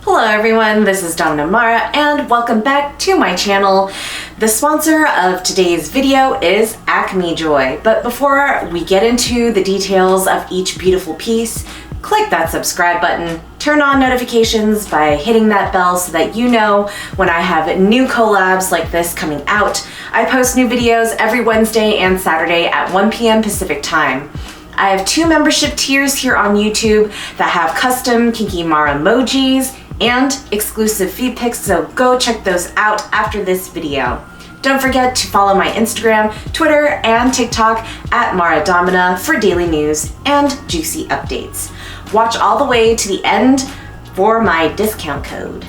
Hello everyone, this is Domina Mara and welcome back to my channel. The sponsor of today's video is AcmeJoy. But before we get into the details of each beautiful piece, click that subscribe button, turn on notifications by hitting that bell so that you know when I have new collabs like this coming out. I post new videos every Wednesday and Saturday at 1 p.m. Pacific time. I have 2 membership tiers here on YouTube that have custom Kinky Mara emojis and exclusive feed pics, so go check those out after this video. Don't forget to follow my Instagram, Twitter, and TikTok at Mara Domina for daily news and juicy updates. Watch all the way to the end for my discount code.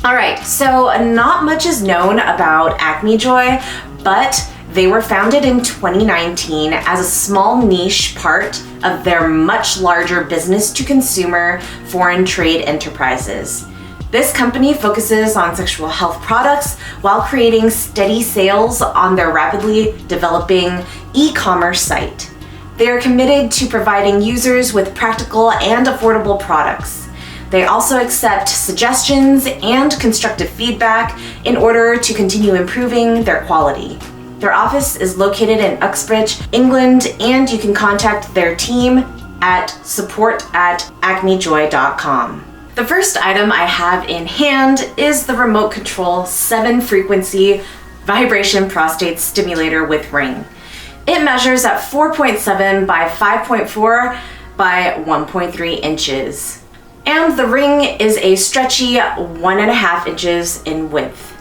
Alright, so not much is known about AcmeJoy, but they were founded in 2019 as a small niche part of their much larger business-to-consumer foreign trade enterprises. This company focuses on sexual health products while creating steady sales on their rapidly developing e-commerce site. They are committed to providing users with practical and affordable products. They also accept suggestions and constructive feedback in order to continue improving their quality. Their office is located in Uxbridge, England, and you can contact their team at support@acmejoy.com. The first item I have in hand is the remote control 7-frequency vibration prostate stimulator with ring. It measures at 4.7 by 5.4 by 1.3 inches. And the ring is a stretchy 1.5 inches in width.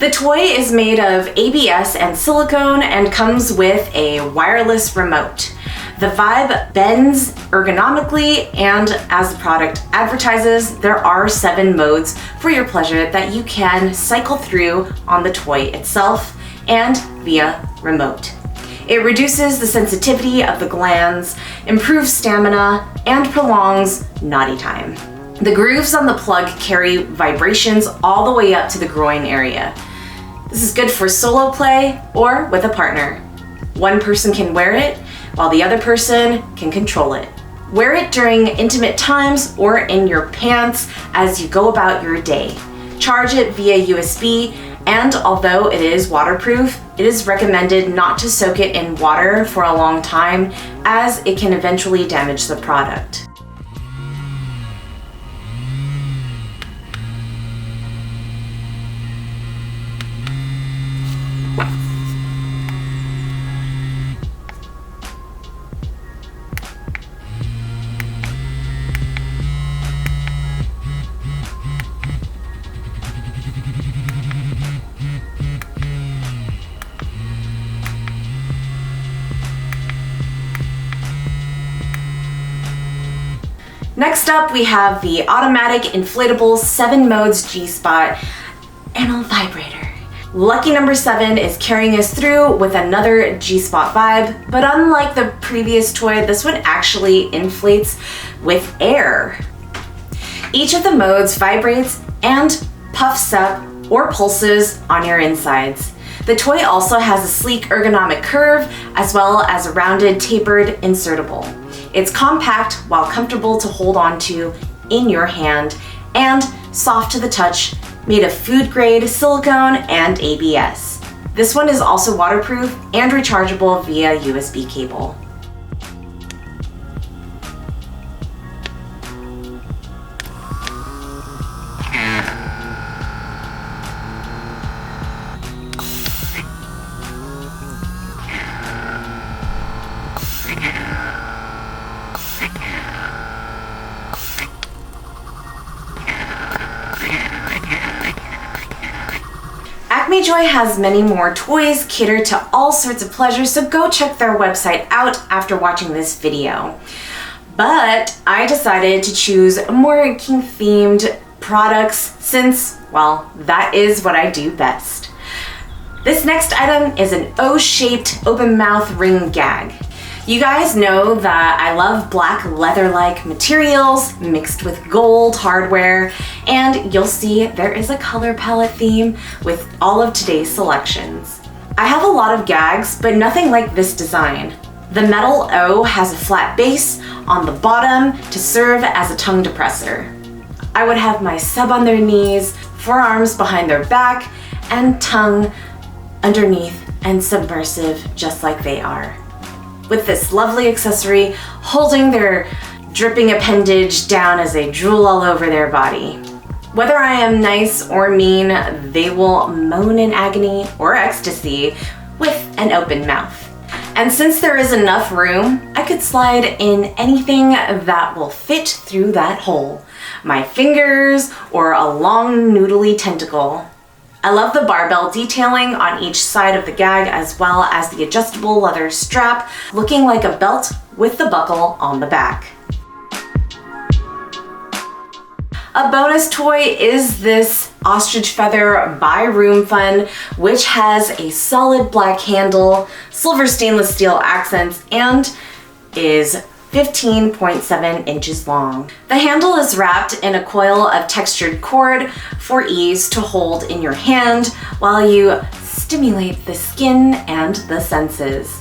The toy is made of ABS and silicone and comes with a wireless remote. The Vibe bends ergonomically, and as the product advertises, there are 7 modes for your pleasure that you can cycle through on the toy itself and via remote. It reduces the sensitivity of the glands, improves stamina, and prolongs naughty time. The grooves on the plug carry vibrations all the way up to the groin area. This is good for solo play or with a partner. One person can wear it while the other person can control it. Wear it during intimate times or in your pants as you go about your day. Charge it via USB, and although it is waterproof, it is recommended not to soak it in water for a long time as it can eventually damage the product. Next up, we have the automatic inflatable 7 modes G-spot anal vibrator. Lucky number 7 is carrying us through with another G-spot vibe, but unlike the previous toy, this one actually inflates with air. Each of the modes vibrates and puffs up or pulses on your insides. The toy also has a sleek ergonomic curve as well as a rounded tapered insertable. It's compact while comfortable to hold on to in your hand and soft to the touch, made of food-grade silicone and ABS. This one is also waterproof and rechargeable via USB cable. AcmeJoy has many more toys catered to all sorts of pleasures, so go check their website out after watching this video. But I decided to choose more kink-themed products since, well, that is what I do best. This next item is an O-shaped open mouth ring gag. You guys know that I love black leather-like materials mixed with gold hardware, and you'll see there is a color palette theme with all of today's selections. I have a lot of gags, but nothing like this design. The metal O has a flat base on the bottom to serve as a tongue depressor. I would have my sub on their knees, forearms behind their back, and tongue underneath and submersive just like they are. With this lovely accessory holding their dripping appendage down as they drool all over their body. Whether I am nice or mean, they will moan in agony or ecstasy with an open mouth. And since there is enough room, I could slide in anything that will fit through that hole. My fingers or a long noodly tentacle. I love the barbell detailing on each side of the gag as well as the adjustable leather strap looking like a belt with the buckle on the back. A bonus toy is this ostrich feather by Room Fun, which has a solid black handle, silver stainless steel accents, and is 15.7 inches long. The handle is wrapped in a coil of textured cord for ease to hold in your hand while you stimulate the skin and the senses.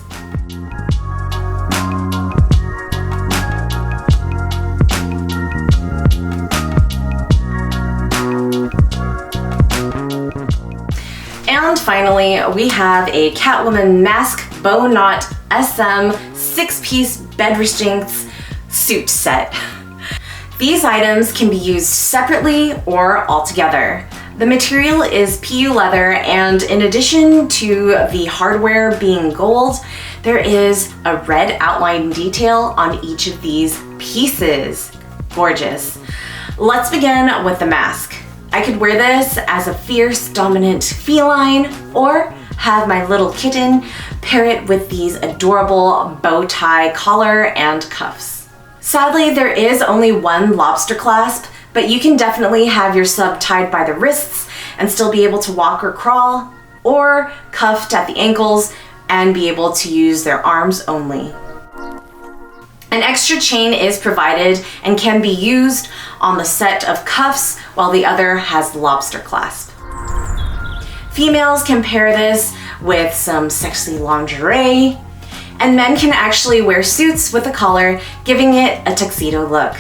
And finally, we have a Catwoman mask bow knot SM 6-piece bed restraints suit set. These items can be used separately or all together. The material is PU leather, and in addition to the hardware being gold, there is a red outline detail on each of these pieces. Gorgeous. Let's begin with the mask. I could wear this as a fierce, dominant feline, or have my little kitten pair it with these adorable bow tie collar and cuffs. Sadly, there is only one lobster clasp, but you can definitely have your sub tied by the wrists and still be able to walk or crawl, or cuffed at the ankles and be able to use their arms only. An extra chain is provided and can be used on the set of cuffs while the other has the lobster clasp. Females can pair this with some sexy lingerie, and men can actually wear suits with a collar, giving it a tuxedo look.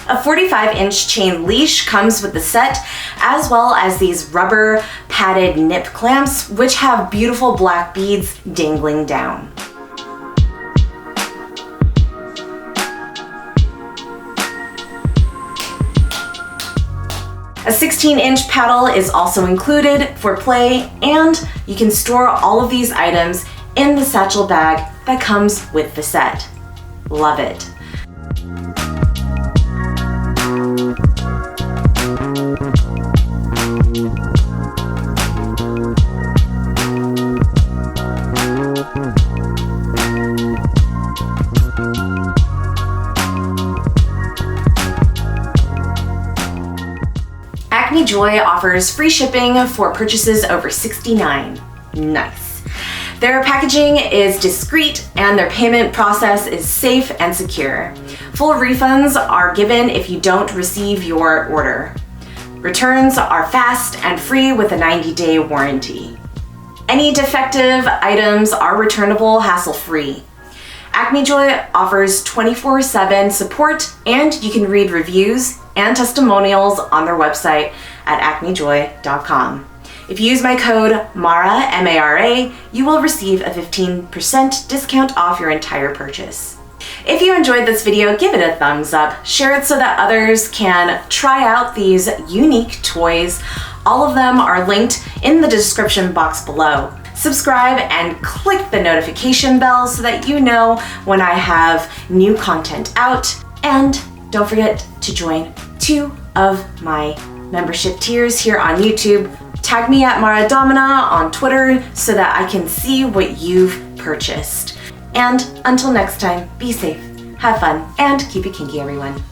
A 45-inch chain leash comes with the set, as well as these rubber padded nip clamps, which have beautiful black beads dangling down. A 16-inch paddle is also included for play, and you can store all of these items in the satchel bag that comes with the set. Love it. Acme Joy offers free shipping for purchases over $69. Nice. Their packaging is discreet and their payment process is safe and secure. Full refunds are given if you don't receive your order. Returns are fast and free with a 90-day warranty. Any defective items are returnable hassle-free. Acme Joy offers 24/7 support, and you can read reviews and testimonials on their website at acmejoy.com. If you use my code MARA, M-A-R-A, you will receive a 15% discount off your entire purchase. If you enjoyed this video, give it a thumbs up, share it so that others can try out these unique toys. All of them are linked in the description box below. Subscribe and click the notification bell so that you know when I have new content out. And don't forget to join 2 of my membership tiers here on YouTube. Tag me at Mara Domina on Twitter so that I can see what you've purchased. And until next time, be safe, have fun, and keep it kinky, everyone.